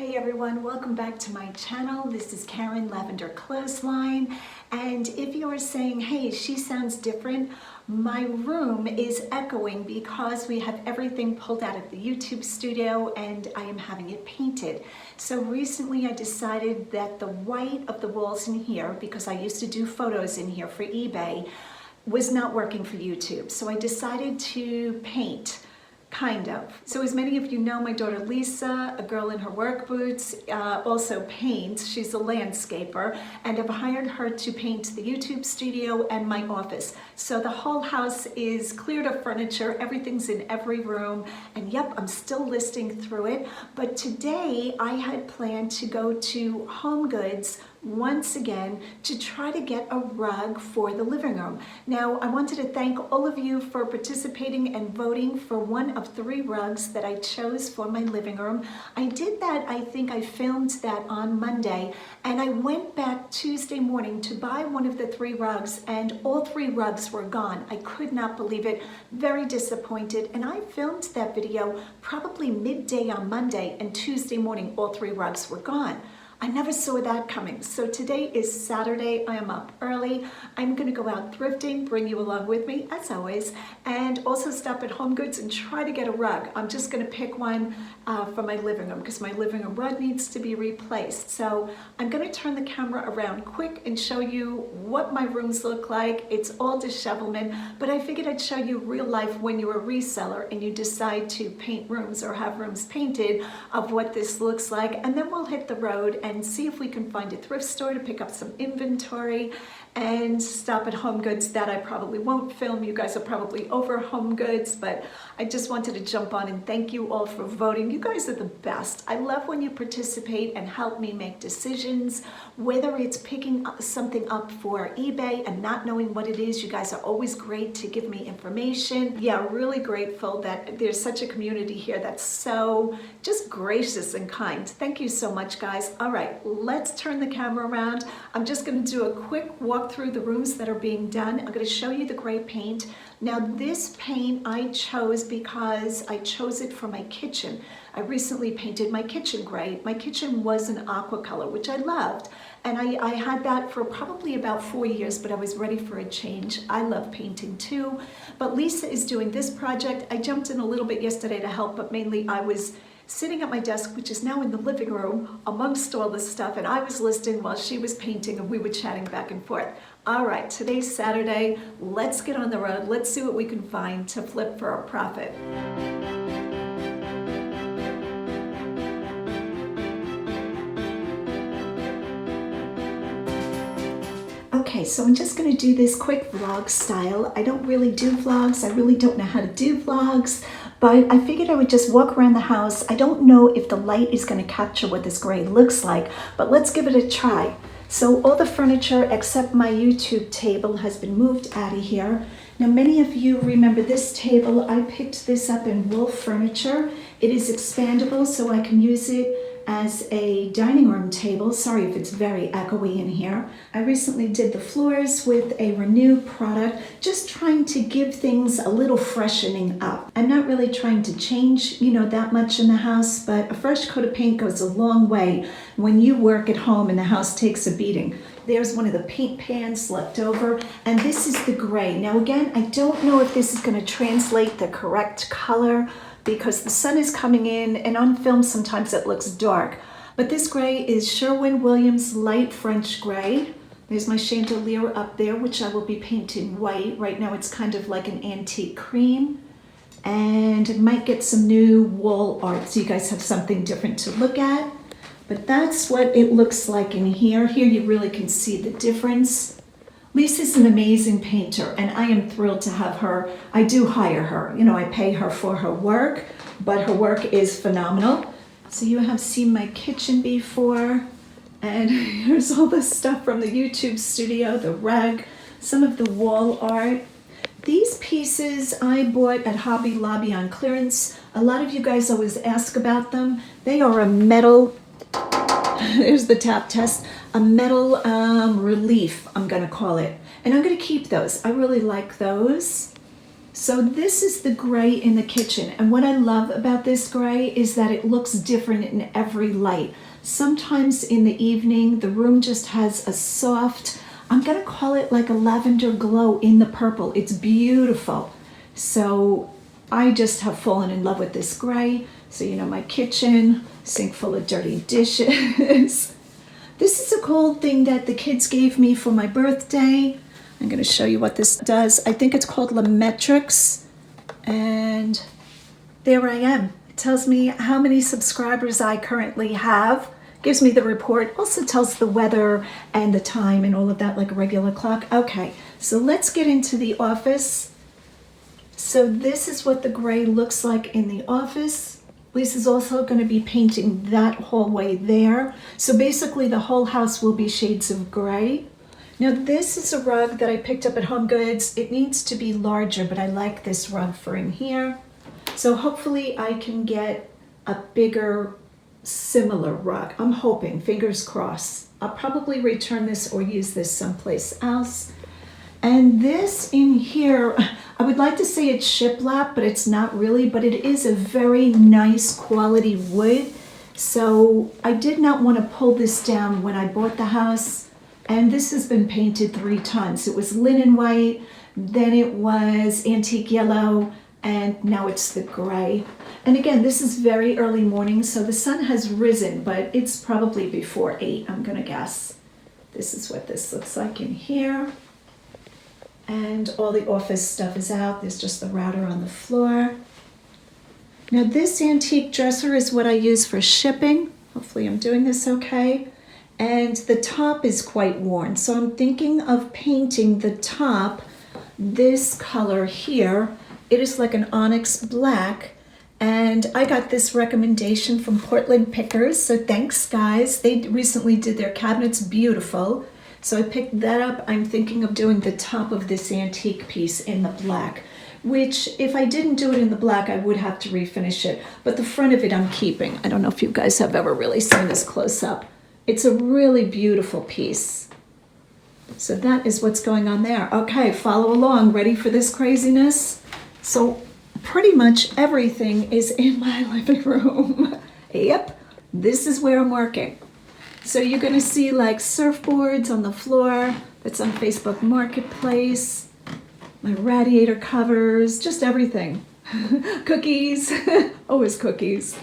Hey everyone, welcome back to my channel. This is Karen Lavenderclothesline, and if you are saying, hey, she sounds different, my room is echoing because we have everything pulled out of the YouTube studio and I am having it painted. So recently I decided that the white of the walls in here, because I used to do photos in here for eBay, was not working for YouTube. So I decided to paint. Kind of. So as many of you know, my daughter Lisa, a girl in her work boots, also paints. She's a landscaper, and I've hired her to paint the YouTube studio and my office. So the whole house is cleared of furniture, everything's in every room, and yep, I'm still listing through it. But today I had planned to go to Home Goods once again to try to get a rug for the living room. Now, I wanted to thank all of you for participating and voting for one of 3 rugs that I chose for my living room. I did that, I think I filmed that on Monday, and I went back Tuesday morning to buy one of the 3 rugs, and all 3 rugs were gone. I could not believe it, very disappointed, and I filmed that video probably midday on Monday, and Tuesday morning all 3 rugs were gone. I never saw that coming. So today is Saturday. I am up early. I'm gonna go out thrifting, bring you along with me as always, and also stop at Home Goods and try to get a rug. I'm just gonna pick one for my living room because my living room rug needs to be replaced. So I'm gonna turn the camera around quick and show you what my rooms look like. It's all dishevelment, but I figured I'd show you real life when you're a reseller and you decide to paint rooms or have rooms painted of what this looks like, and then we'll hit the road and see if we can find a thrift store to pick up some inventory and stop at Home Goods. That I probably won't film. You guys are probably over Home Goods, but I just wanted to jump on and thank you all for voting. You guys are the best. I love when you participate and help me make decisions, whether it's picking something up for eBay and not knowing what it is. You guys are always great to give me information. Yeah, really grateful that there's such a community here that's so just gracious and kind. Thank you so much, guys. All right, let's turn the camera around. I'm just going to do a quick walk through the rooms that are being done. I'm going to show you the gray paint. Now this paint I chose because I chose it for my kitchen. I recently painted my kitchen gray. My kitchen was an aqua color, which I loved. And I had that for probably about 4 years, but I was ready for a change. I love painting too. But Lisa is doing this project. I jumped in a little bit yesterday to help, but mainly I was sitting at my desk, which is now in the living room, amongst all this stuff, and I was listing while she was painting, and we were chatting back and forth. All right, today's Saturday. Let's get on the road. Let's see what we can find to flip for a profit. Okay, so I'm just going to do this quick vlog style. I don't really do vlogs. I really don't know how to do vlogs. But I figured I would just walk around the house. I don't know if the light is going to capture what this gray looks like, but let's give it a try. So all the furniture except my YouTube table has been moved out of here. Now many of you remember this table. I picked this up in Wolf Furniture. It is expandable, so I can use it as a dining room table. Sorry if it's very echoey in here. I recently did the floors with a Renew product, just trying to give things a little freshening up. I'm not really trying to change, that much in the house, but a fresh coat of paint goes a long way when you work at home and the house takes a beating. There's one of the paint pans left over, and this is the gray. Now again, I don't know if this is going to translate the correct color, because the sun is coming in, and on film sometimes it looks dark. But this gray is Sherwin-Williams Light French Gray. There's my chandelier up there, which I will be painting white. Right now it's kind of like an antique cream. And I might get some new wall art so you guys have something different to look at. But that's what it looks like in here. Here you really can see the difference. Lisa's an amazing painter, and I am thrilled to have her. I do hire her. I pay her for her work, but her work is phenomenal. So you have seen my kitchen before, and here's all the stuff from the YouTube studio, the rug, some of the wall art. These pieces I bought at Hobby Lobby on clearance. A lot of you guys always ask about them. They are a metal, there's the tap test, a metal relief, I'm going to call it. And I'm going to keep those. I really like those. So this is the gray in the kitchen, and what I love about this gray is that it looks different in every light. Sometimes in the evening, the room just has a soft, I'm gonna call it like a lavender glow in the purple. It's beautiful. So I just have fallen in love with this gray. So you know, my kitchen, sink full of dirty dishes. This is a cool thing that the kids gave me for my birthday. I'm going to show you what this does. I think it's called Lavenderclothesline, and there I am. It tells me how many subscribers I currently have. Gives me the report. Also tells the weather and the time and all of that like a regular clock. Okay, so let's get into the office. So this is what the gray looks like in the office. Lisa's also going to be painting that hallway there. So basically the whole house will be shades of gray. Now this is a rug that I picked up at Home Goods. It needs to be larger, but I like this rug for in here. So hopefully I can get a bigger, similar rug. I'm hoping, fingers crossed. I'll probably return this or use this someplace else. And this in here, I would like to say it's shiplap, but it's not really, but it is a very nice quality wood. So I did not want to pull this down when I bought the house. And this has been painted 3 times. It was linen white, then it was antique yellow, and now it's the gray. And again, this is very early morning, so the sun has risen, but it's probably before 8, I'm gonna guess. This is what this looks like in here. And all the office stuff is out. There's just the router on the floor. Now this antique dresser is what I use for shipping. Hopefully I'm doing this okay. And the top is quite worn. So I'm thinking of painting the top this color here. It is like an onyx black. And I got this recommendation from Portland Pickers. So thanks guys. They recently did their cabinets beautiful. So I picked that up. I'm thinking of doing the top of this antique piece in the black, which if I didn't do it in the black, I would have to refinish it. But the front of it I'm keeping. I don't know if you guys have ever really seen this close up. It's a really beautiful piece. So that is what's going on there. Okay, follow along. Ready for this craziness? So pretty much everything is in my living room. Yep, this is where I'm working. So you're gonna see like surfboards on the floor. That's on Facebook Marketplace. My radiator covers, just everything. Cookies, always cookies.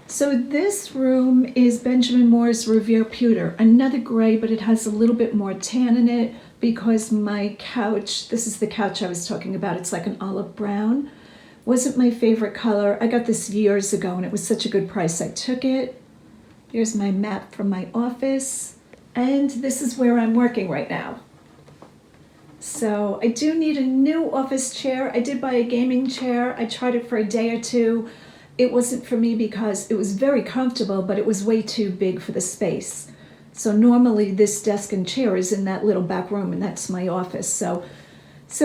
So this room is Benjamin Moore's Revere Pewter, another gray, but it has a little bit more tan in it because my couch, this is the couch I was talking about, it's like an olive brown. Wasn't my favorite color. I got this years ago and it was such a good price, I took it. Here's my map from my office, and this is where I'm working right now. So I do need a new office chair. I did buy a gaming chair. I tried it for a day or two. It wasn't for me because it was very comfortable, but it was way too big for the space. So normally this desk and chair is in that little back room, and that's my office. So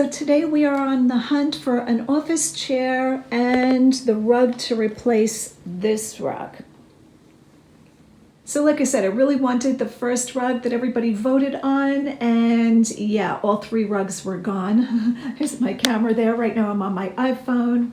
today we are on the hunt for an office chair and the rug to replace this rug. So like I said, I really wanted the first rug that everybody voted on, and yeah, all 3 rugs were gone. Here's my camera there. Right now I'm on my iPhone.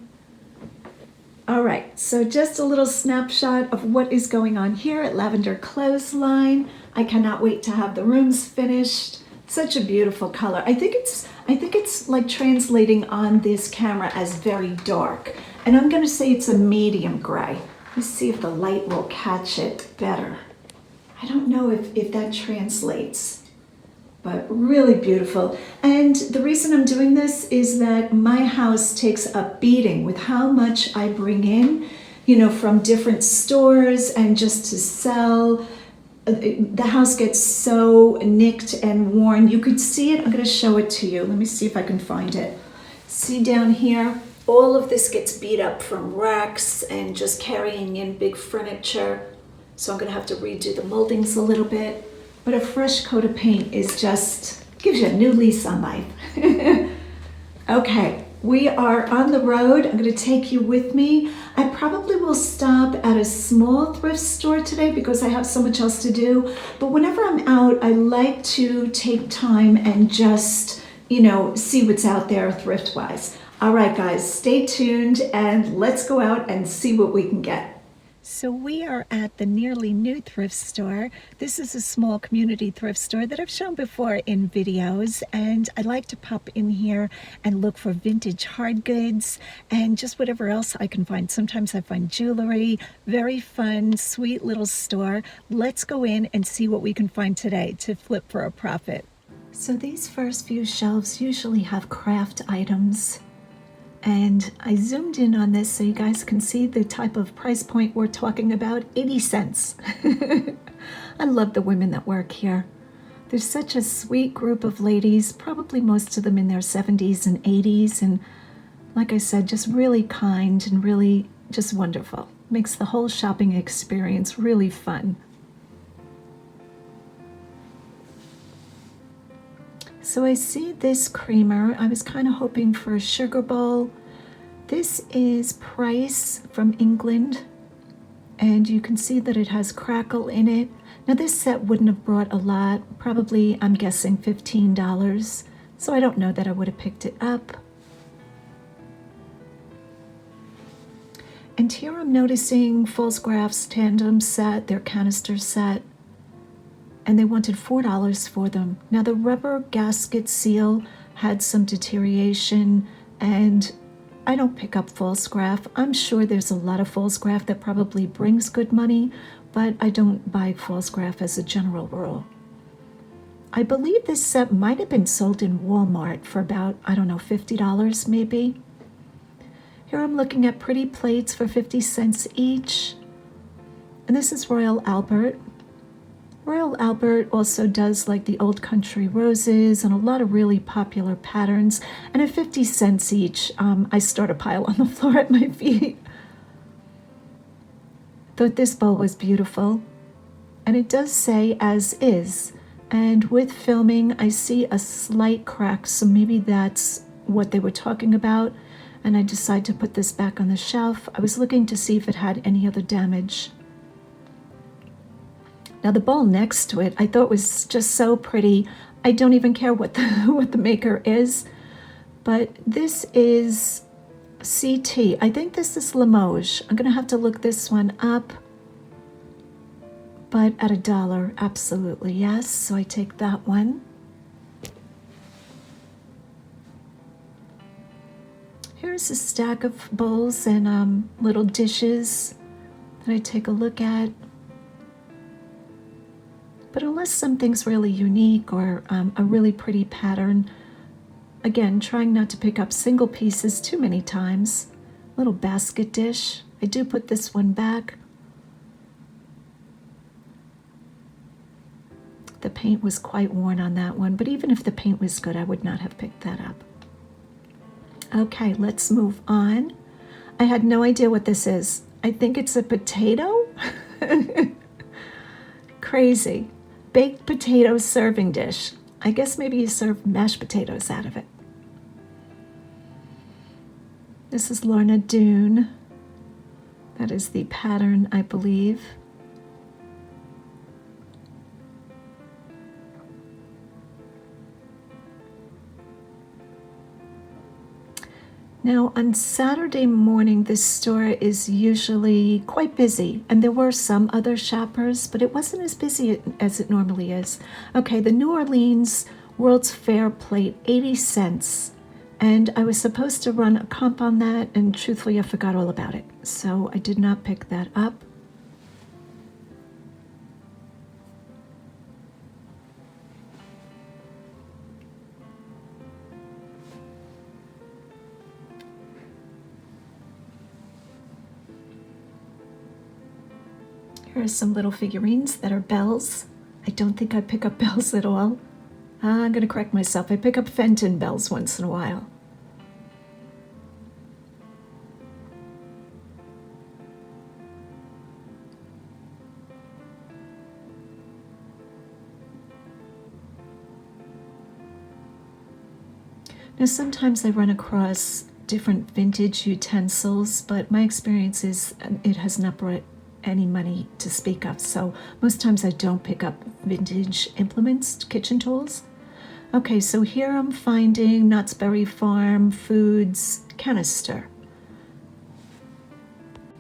All right, so just a little snapshot of what is going on here at Lavenderclothesline. I cannot wait to have the rooms finished. Such a beautiful color. I think it's like translating on this camera as very dark. And I'm gonna say it's a medium gray. Let's see if the light will catch it better. I don't know if that translates, but really beautiful. And the reason I'm doing this is that my house takes a beating with how much I bring in, you know, from different stores and just to sell. The house gets so nicked and worn. You could see it. I'm going to show it to you. Let me see if I can find it. See down here? All of this gets beat up from racks and just carrying in big furniture. So I'm going to have to redo the moldings a little bit. But a fresh coat of paint is just, gives you a new lease on life. Okay, we are on the road. I'm going to take you with me. I probably will stop at a small thrift store today because I have so much else to do. But whenever I'm out, I like to take time and just see what's out there thrift-wise. All right, guys, stay tuned and let's go out and see what we can get. So we are at the Nearly New thrift store. This is a small community thrift store that I've shown before in videos, and I like to pop in here and look for vintage hard goods and just whatever else I can find. Sometimes I find jewelry. Very fun, sweet little store. Let's go in and see what we can find today to flip for a profit. So these first few shelves usually have craft items. And I zoomed in on this so you guys can see the type of price point we're talking about, 80 cents. I love the women that work here. There's such a sweet group of ladies, probably most of them in their 70s and 80s. And like I said, just really kind and really just wonderful. Makes the whole shopping experience really fun. So I see this creamer. I was kind of hoping for a sugar bowl. This is Price from England, and you can see that it has crackle in it. Now this set wouldn't have brought a lot, probably I'm guessing $15, so I don't know that I would have picked it up. And here I'm noticing Photographs tandem set, their canister set. And they wanted $4 for them. Now the rubber gasket seal had some deterioration, and I don't pick up false graph. I'm sure there's a lot of false graph that probably brings good money, but I don't buy false graph as a general rule. I believe this set might have been sold in Walmart for about, I don't know, $50 maybe. Here I'm looking at pretty plates for 50 cents each. And this is Royal Albert. Royal Albert also does like the Old Country Roses and a lot of really popular patterns. And at 50 cents each, I start a pile on the floor at my feet. Thought this bowl was beautiful. And it does say as is. And with filming, I see a slight crack, so maybe that's what they were talking about. And I decided to put this back on the shelf. I was looking to see if it had any other damage. Now the bowl next to it, I thought was just so pretty. I don't even care what the maker is, but this is CT. I think this is Limoges. I'm gonna have to look this one up, but at $1, absolutely yes. So I take that one. Here's a stack of bowls and little dishes that I take a look at. But unless something's really unique or a really pretty pattern, again, trying not to pick up single pieces too many times. Little basket dish. I do put this one back. The paint was quite worn on that one, but even if the paint was good, I would not have picked that up. Okay, let's move on. I had no idea what this is. I think it's a potato. Crazy. Baked potato serving dish. I guess maybe you serve mashed potatoes out of it. This is Lorna Doone. That is the pattern, I believe. Now, on Saturday morning, this store is usually quite busy, and there were some other shoppers, but it wasn't as busy as it normally is. Okay, the New Orleans World's Fair plate, 80 cents, and I was supposed to run a comp on that, and truthfully, I forgot all about it, so I did not pick that up. Here are some little figurines that are bells. I don't think I pick up bells at all. I'm going to correct myself. I pick up Fenton bells once in a while. Now sometimes I run across different vintage utensils, but my experience is it has not brought any money to speak of, so most times I don't pick up vintage implements, kitchen tools. Okay, so here I'm finding Knott's Berry Farm Foods canister.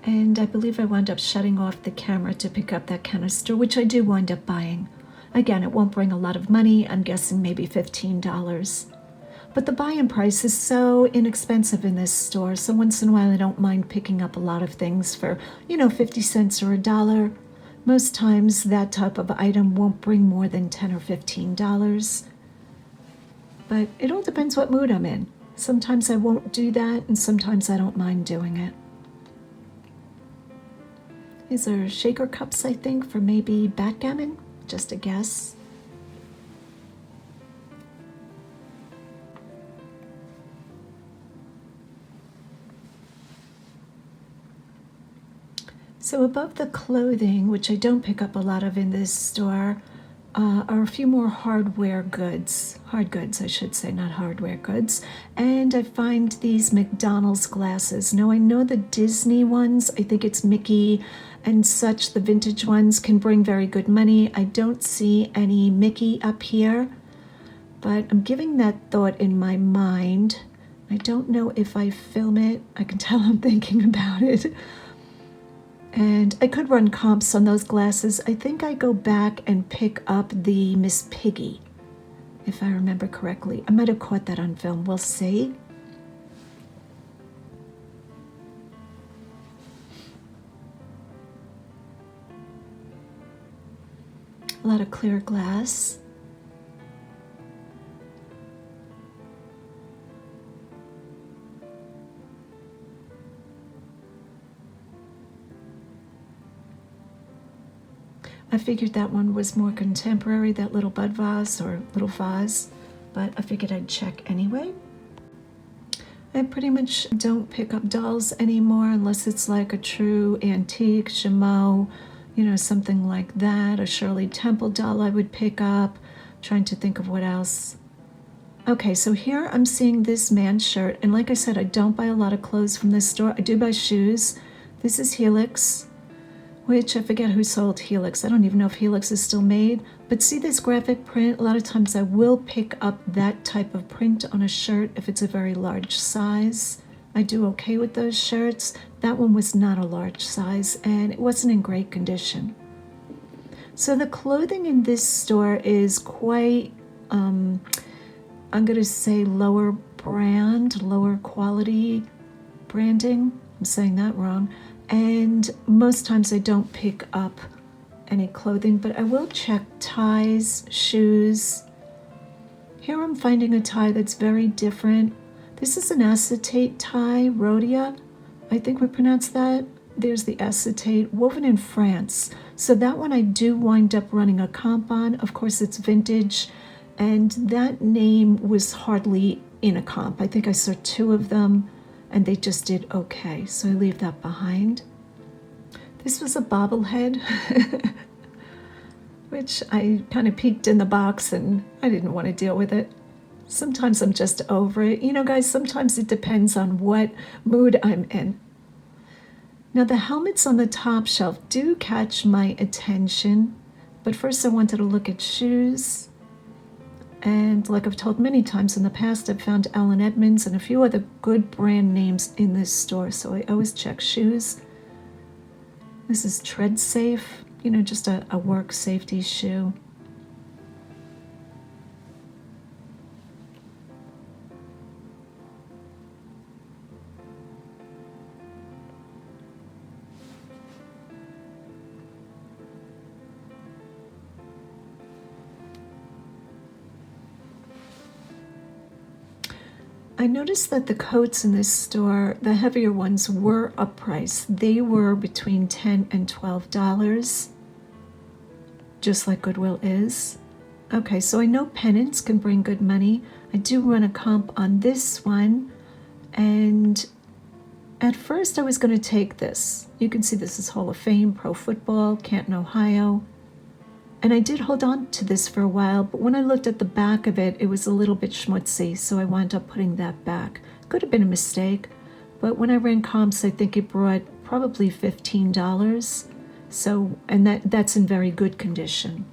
And I believe I wound up shutting off the camera to pick up that canister, which I do wind up buying. Again, it won't bring a lot of money. I'm guessing maybe $15. But the buy-in price is so inexpensive in this store, so once in a while I don't mind picking up a lot of things for, 50 cents or $1. Most times that type of item won't bring more than $10 or $15. But it all depends what mood I'm in. Sometimes I won't do that, and sometimes I don't mind doing it. These are shaker cups, I think, for maybe backgammon, just a guess. So above the clothing, which I don't pick up a lot of in this store, are a few more hard goods, I should say, not hardware goods. And I find these McDonald's glasses. Now I know the Disney ones, I think it's Mickey and such, the vintage ones can bring very good money. I don't see any Mickey up here, but I'm giving that thought in my mind. I don't know if I film it. I can tell I'm thinking about it. And I could run comps on those glasses. I think I go back and pick up the Miss Piggy, if I remember correctly. I might have caught that on film. We'll see. A lot of clear glass. I figured that one was more contemporary, that little bud vase or little vase, but I figured I'd check anyway. I pretty much don't pick up dolls anymore unless it's like a true antique, chameau, something like that. A Shirley Temple doll I would pick up. Trying to think of what else. Okay, so here I'm seeing this man's shirt, and like I said, I don't buy a lot of clothes from this store. I do buy shoes. This is Helix, which I forget who sold Helix. I don't even know if Helix is still made. But see this graphic print? A lot of times I will pick up that type of print on a shirt if it's a very large size. I do okay with those shirts. That one was not a large size, and it wasn't in great condition. So the clothing in this store is quite, I'm going to say lower brand, lower quality branding. I'm saying that wrong. And most times I don't pick up any clothing, but I will check ties, shoes. Here I'm finding a tie that's very different. This is an acetate tie, Rhodia, I think we pronounce that. There's the acetate, woven in France. So that one I do wind up running a comp on. Of course, it's vintage, and that name was hardly in a comp. I think I saw 2 of them, and they just did okay, so I leave that behind. This was a bobblehead, which I kind of peeked in the box and I didn't want to deal with it. Sometimes I'm just over it. Guys, sometimes it depends on what mood I'm in. Now the helmets on the top shelf do catch my attention, but first I wanted to look at shoes. And like I've told many times in the past, I've found Allen Edmonds and a few other good brand names in this store, so I always check shoes. This is Tread Safe, just a work safety shoe. I noticed that the coats in this store, the heavier ones, were uppriced. They were between $10 and $12, just like Goodwill is. Okay, so I know pennants can bring good money. I do run a comp on this one, and at first I was going to take this. You can see this is Hall of Fame, Pro Football, Canton, Ohio. And I did hold on to this for a while, but when I looked at the back of it, it was a little bit schmutzy, so I wound up putting that back. Could have been a mistake, but when I ran comps, I think it brought probably $15. So, and that's in very good condition.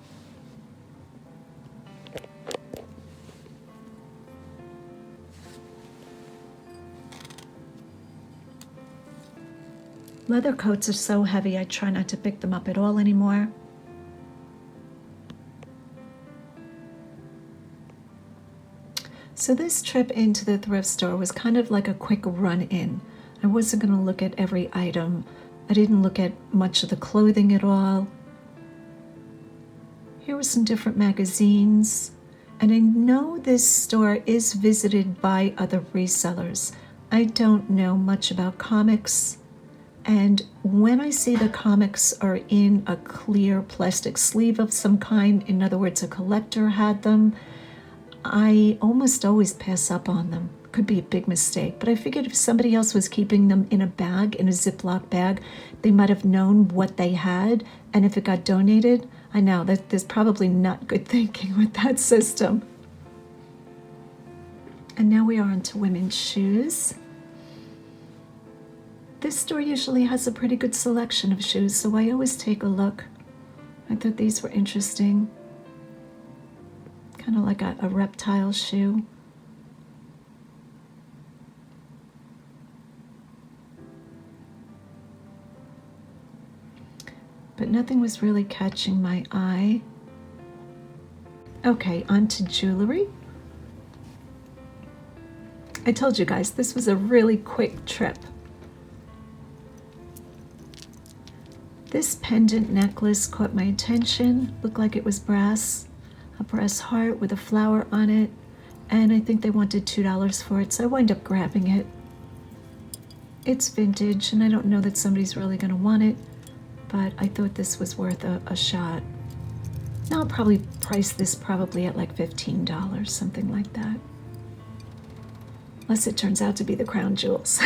Leather coats are so heavy, I try not to pick them up at all anymore. So this trip into the thrift store was kind of like a quick run-in. I wasn't going to look at every item. I didn't look at much of the clothing at all. Here were some different magazines. And I know this store is visited by other resellers. I don't know much about comics. And when I see the comics are in a clear plastic sleeve of some kind, in other words, a collector had them, I almost always pass up on them. Could be a big mistake, but I figured if somebody else was keeping them in a bag, in a Ziploc bag, they might have known what they had, and if it got donated, I know that there's probably not good thinking with that system. And now we are onto women's shoes. This store usually has a pretty good selection of shoes, so I always take a look. I thought these were interesting. Kind of like a reptile shoe. But nothing was really catching my eye. Okay, on to jewelry. I told you guys, this was a really quick trip. This pendant necklace caught my attention. Looked like it was brass. A brass heart with a flower on it. And I think they wanted $2 for it, so I wound up grabbing it. It's vintage, and I don't know that somebody's really going to want it, but I thought this was worth a shot. Now I'll probably price this probably at like $15, something like that. Unless it turns out to be the crown jewels.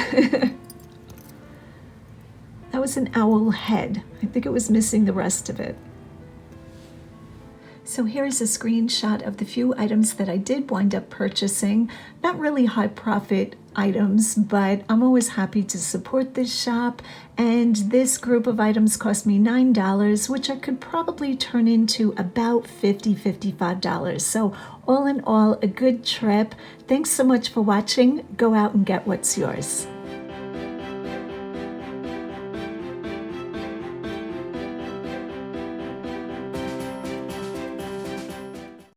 That was an owl head. I think it was missing the rest of it. So here's a screenshot of the few items that I did wind up purchasing. Not really high profit items, but I'm always happy to support this shop. And this group of items cost me $9, which I could probably turn into about $55. So all in all, a good trip. Thanks so much for watching. Go out and get what's yours.